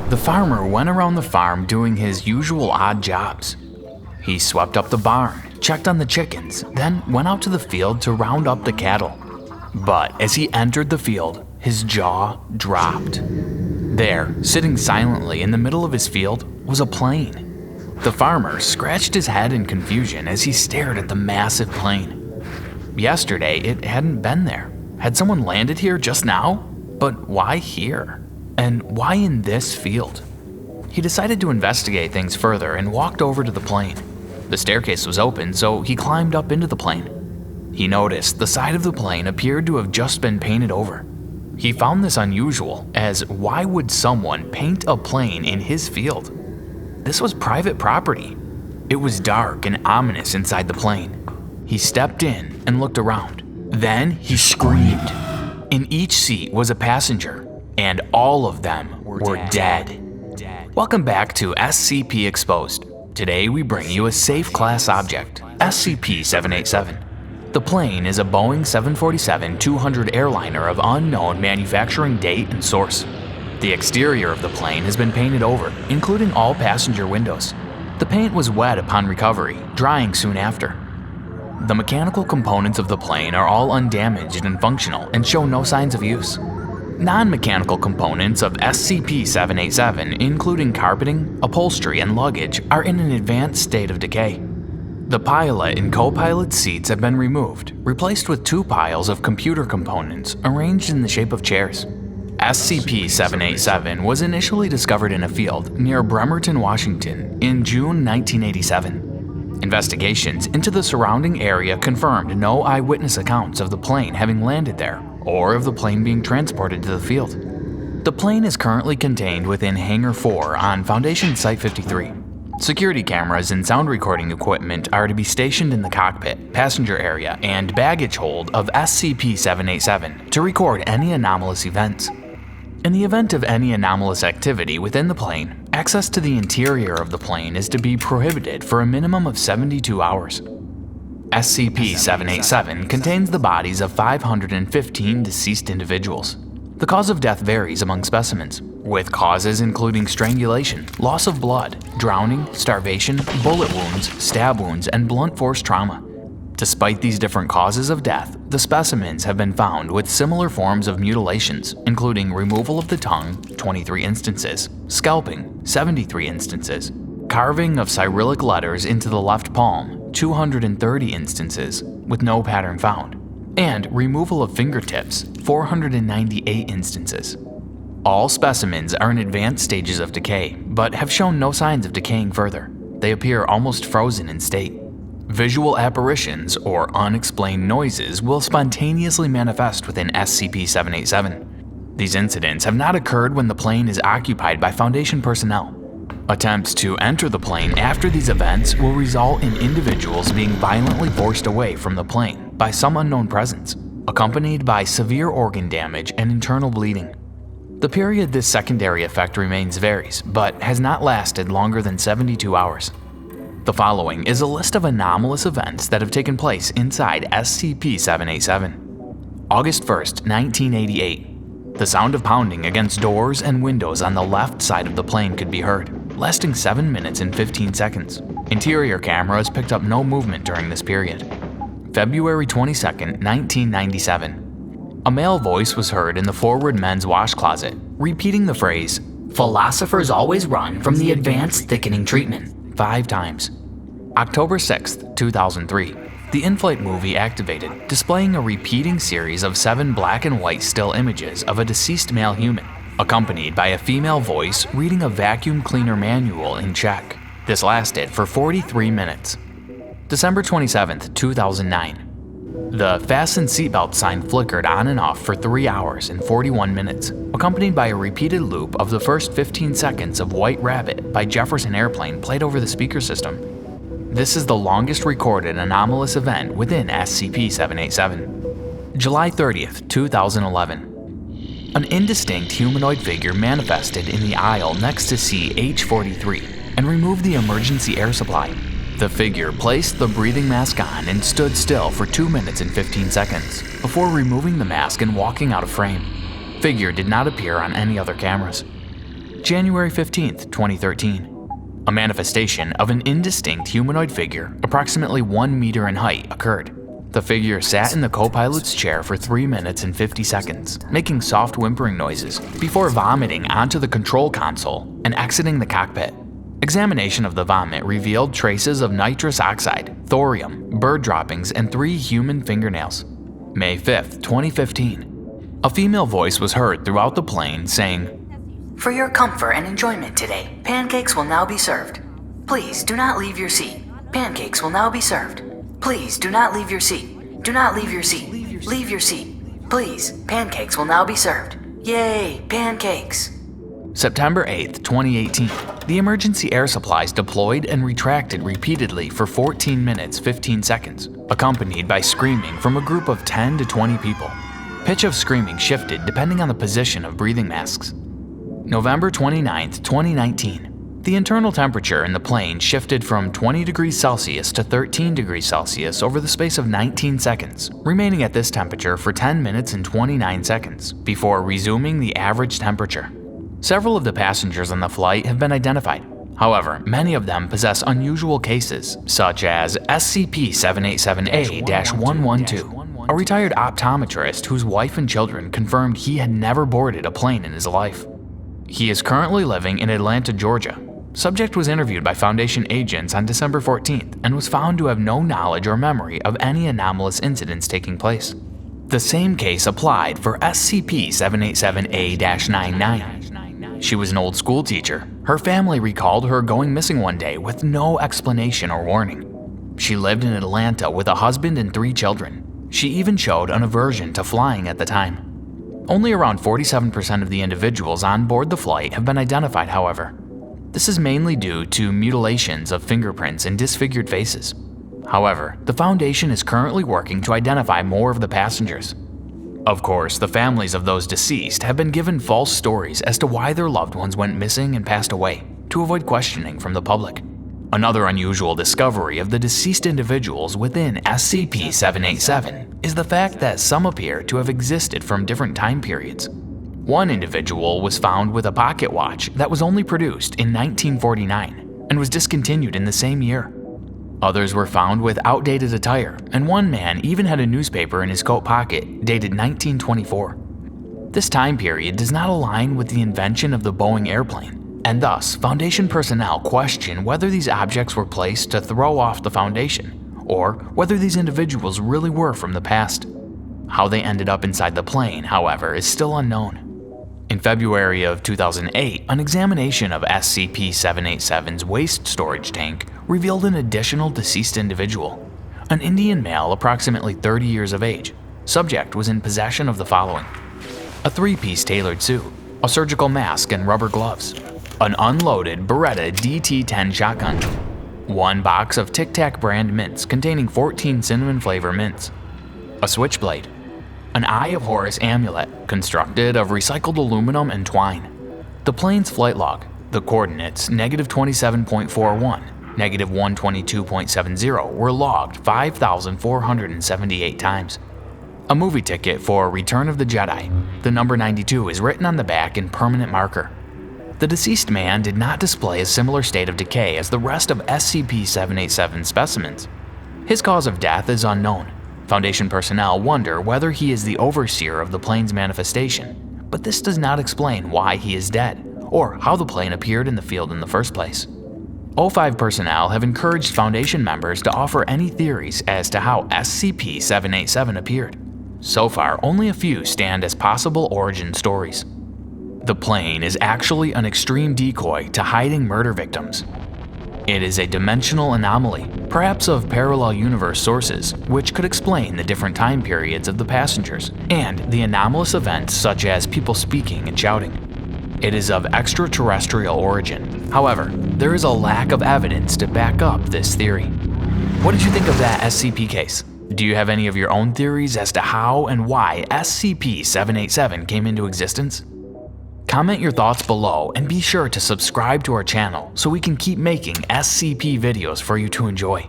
The farmer went around the farm doing his usual odd jobs. He swept up the barn, checked on the chickens, then went out to the field to round up the cattle. But as he entered the field, his jaw dropped. There, sitting silently in the middle of his field, was a plane. The farmer scratched his head in confusion as he stared at the massive plane. Yesterday, it hadn't been there. Had someone landed here just now? But why here? And why in this field? He decided to investigate things further and walked over to the plane. The staircase was open, so he climbed up into the plane. He noticed the side of the plane appeared to have just been painted over. He found this unusual, as why would someone paint a plane in his field? This was private property. It was dark and ominous inside the plane. He stepped in and looked around. Then he screamed. In each seat was a passenger, and all of them were dead. Welcome back to SCP Exposed. Today we bring you a safe class object, SCP-787. The plane is a Boeing 747-200 airliner of unknown manufacturing date and source. The exterior of the plane has been painted over, including all passenger windows. The paint was wet upon recovery, drying soon after. The mechanical components of the plane are all undamaged and functional and show no signs of use. Non-mechanical components of SCP-787, including carpeting, upholstery, and luggage, are in an advanced state of decay. The pilot and co-pilot seats have been removed, replaced with two piles of computer components arranged in the shape of chairs. SCP-787 was initially discovered in a field near Bremerton, Washington in June 1987. Investigations into the surrounding area confirmed no eyewitness accounts of the plane having landed there or of the plane being transported to the field. The plane is currently contained within Hangar 4 on Foundation Site 53. Security cameras and sound recording equipment are to be stationed in the cockpit, passenger area, and baggage hold of SCP-787 to record any anomalous events. In the event of any anomalous activity within the plane, access to the interior of the plane is to be prohibited for a minimum of 72 hours. SCP-787 contains the bodies of 515 deceased individuals. The cause of death varies among specimens, with causes including strangulation, loss of blood, drowning, starvation, bullet wounds, stab wounds, and blunt force trauma. Despite these different causes of death, the specimens have been found with similar forms of mutilations, including removal of the tongue, 23 instances, scalping, 73 instances, carving of Cyrillic letters into the left palm, 230 instances, with no pattern found, and removal of fingertips, 498 instances. All specimens are in advanced stages of decay, but have shown no signs of decaying further. They appear almost frozen in state. Visual apparitions, or unexplained noises, will spontaneously manifest within SCP-787. These incidents have not occurred when the plane is occupied by Foundation personnel. Attempts to enter the plane after these events will result in individuals being violently forced away from the plane by some unknown presence, accompanied by severe organ damage and internal bleeding. The period this secondary effect remains varies, but has not lasted longer than 72 hours. The following is a list of anomalous events that have taken place inside SCP-787. August 1st, 1988. The sound of pounding against doors and windows on the left side of the plane could be heard, lasting 7 minutes and 15 seconds. Interior cameras picked up no movement during this period. February 22nd, 1997. A male voice was heard in the forward men's wash closet, repeating the phrase, "Philosophers always run from the advanced thickening treatment," 5 times. October 6th, 2003. The in-flight movie activated, displaying a repeating series of 7 black and white still images of a deceased male human, accompanied by a female voice reading a vacuum cleaner manual in Czech. This lasted for 43 minutes. December 27th, 2009. The fasten seatbelt sign flickered on and off for 3 hours and 41 minutes, accompanied by a repeated loop of the first 15 seconds of White Rabbit by Jefferson Airplane played over the speaker system. This is the longest recorded anomalous event within SCP-787. July 30th, 2011. An indistinct humanoid figure manifested in the aisle next to CH-43 and removed the emergency air supply. The figure placed the breathing mask on and stood still for 2 minutes and 15 seconds before removing the mask and walking out of frame. Figure did not appear on any other cameras. January 15, 2013. A manifestation of an indistinct humanoid figure approximately 1 meter in height occurred. The figure sat in the co-pilot's chair for 3 minutes and 50 seconds, making soft whimpering noises, before vomiting onto the control console and exiting the cockpit. Examination of the vomit revealed traces of nitrous oxide, thorium, bird droppings, and 3 human fingernails. May 5, 2015. A female voice was heard throughout the plane saying, "For your comfort and enjoyment today, pancakes will now be served. Please do not leave your seat. Pancakes will now be served. Please do not leave your seat. Do not leave your seat. Leave your seat. Please, pancakes will now be served. Yay, pancakes." September 8, 2018. The emergency air supplies deployed and retracted repeatedly for 14 minutes 15 seconds, accompanied by screaming from a group of 10 to 20 people. Pitch of screaming shifted depending on the position of breathing masks. November 29, 2019. The internal temperature in the plane shifted from 20 degrees Celsius to 13 degrees Celsius over the space of 19 seconds, remaining at this temperature for 10 minutes and 29 seconds, before resuming the average temperature. Several of the passengers on the flight have been identified. However, many of them possess unusual cases, such as SCP-787A-112, a retired optometrist whose wife and children confirmed he had never boarded a plane in his life. He is currently living in Atlanta, Georgia. Subject was interviewed by Foundation agents on December 14th and was found to have no knowledge or memory of any anomalous incidents taking place. The same case applied for SCP-787A-99. She was an old school teacher. Her family recalled her going missing one day with no explanation or warning. She lived in Atlanta with a husband and 3 children. She even showed an aversion to flying at the time. Only around 47% of the individuals on board the flight have been identified, however. This is mainly due to mutilations of fingerprints and disfigured faces. However, the Foundation is currently working to identify more of the passengers. Of course, the families of those deceased have been given false stories as to why their loved ones went missing and passed away, to avoid questioning from the public. Another unusual discovery of the deceased individuals within SCP-787 is the fact that some appear to have existed from different time periods. One individual was found with a pocket watch that was only produced in 1949 and was discontinued in the same year. Others were found with outdated attire, and one man even had a newspaper in his coat pocket dated 1924. This time period does not align with the invention of the Boeing airplane, and thus Foundation personnel question whether these objects were placed to throw off the Foundation, or whether these individuals really were from the past. How they ended up inside the plane, however, is still unknown. In February of 2008, an examination of SCP-787's waste storage tank revealed an additional deceased individual, an Indian male approximately 30 years of age. Subject was in possession of the following: a 3-piece tailored suit, a surgical mask and rubber gloves, an unloaded Beretta DT-10 shotgun, 1 box of Tic Tac brand mints containing 14 cinnamon flavor mints, a switchblade, an Eye of Horus amulet constructed of recycled aluminum and twine, the plane's flight log, the coordinates -27.41, -122.70 were logged 5,478 times. A movie ticket for Return of the Jedi. The number 92 is written on the back in permanent marker. The deceased man did not display a similar state of decay as the rest of SCP-787 specimens. His cause of death is unknown. Foundation personnel wonder whether he is the overseer of the plane's manifestation, but this does not explain why he is dead, or how the plane appeared in the field in the first place. O5 personnel have encouraged Foundation members to offer any theories as to how SCP-787 appeared. So far, only a few stand as possible origin stories. The plane is actually an extreme decoy to hiding murder victims. It is a dimensional anomaly, perhaps of parallel universe sources, which could explain the different time periods of the passengers and the anomalous events such as people speaking and shouting. It is of extraterrestrial origin. However, there is a lack of evidence to back up this theory. What did you think of that SCP case? Do you have any of your own theories as to how and why SCP-787 came into existence? Comment your thoughts below and be sure to subscribe to our channel so we can keep making SCP videos for you to enjoy.